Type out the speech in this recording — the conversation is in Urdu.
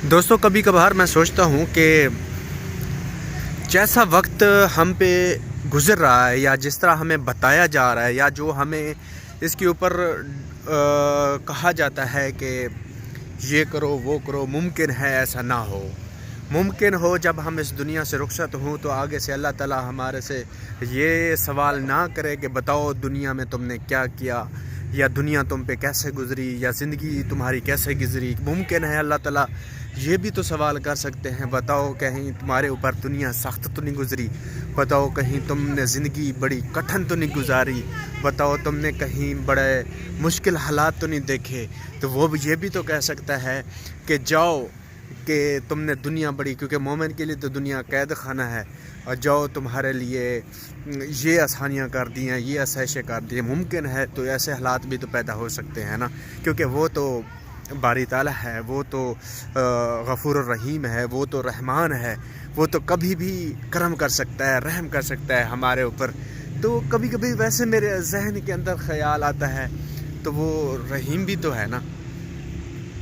دوستوں کبھی کبھار میں سوچتا ہوں کہ جیسا وقت ہم پہ گزر رہا ہے یا جس طرح ہمیں بتایا جا رہا ہے یا جو ہمیں اس کے اوپر کہا جاتا ہے کہ یہ کرو وہ کرو، ممکن ہے ایسا نہ ہو۔ ممکن ہو جب ہم اس دنیا سے رخصت ہوں تو آگے سے اللہ تعالیٰ ہمارے سے یہ سوال نہ کرے کہ بتاؤ دنیا میں تم نے کیا کیا، یا دنیا تم پہ کیسے گزری، یا زندگی تمہاری کیسے گزری۔ ممکن ہے اللہ تعالیٰ یہ بھی تو سوال کر سکتے ہیں، بتاؤ کہیں تمہارے اوپر دنیا سخت تو نہیں گزری، بتاؤ کہیں تم نے زندگی بڑی کٹھن تو نہیں گزاری، بتاؤ تم نے کہیں بڑے مشکل حالات تو نہیں دیکھے۔ تو وہ یہ بھی تو کہہ سکتا ہے کہ جاؤ کہ تم نے دنیا بڑی، کیونکہ مومن کے لیے تو دنیا قید خانہ ہے، اور جاؤ تمہارے لیے یہ آسانیاں کر دی ہیں، یہ آسائشیں کر دی ہیں۔ ممکن ہے تو ایسے حالات بھی تو پیدا ہو سکتے ہیں نا، کیونکہ وہ تو باری تعالیٰ ہے، وہ تو غفور الرحیم ہے، وہ تو رحمان ہے، وہ تو کبھی بھی کرم کر سکتا ہے، رحم کر سکتا ہے ہمارے اوپر۔ تو کبھی کبھی ویسے میرے ذہن کے اندر خیال آتا ہے تو وہ رحیم بھی تو ہے نا۔